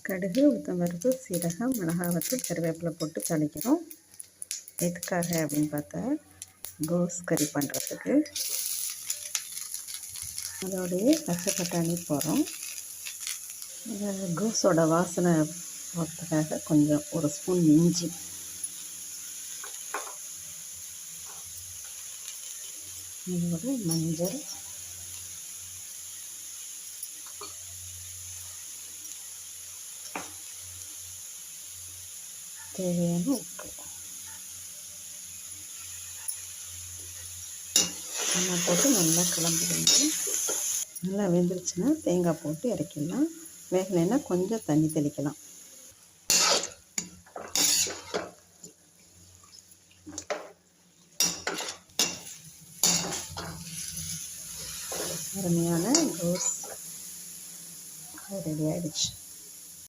கடுகு, உளுத்தம்பருப்பு, சீரகம், மிளகாய் வத்தல், கருவேப்பிலை போட்டு தாளிக்கிறோம். எதுக்காக அப்படின்னு பார்த்தா கோஸ் கறி பண்ணுறதுக்கு. அதோடைய பச்சை பட்டாணி போடுறோம். கோஸோட வாசனை போகிறதுக்காக கொஞ்சம் ஒரு ஸ்பூன் இஞ்சி, இதோட மஞ்சள், தேவையான உப்பு எல்லாம் போட்டு நல்லா கிளம்பிடுங்க. நல்லா வெந்துருச்சுன்னா தேங்காய் போட்டு இறக்கிடலாம். வேகலைன்னா கொஞ்சம் தண்ணி தெளிக்கலாம். அருமையான கோஸ் ரெடி ஆகிடுச்சு.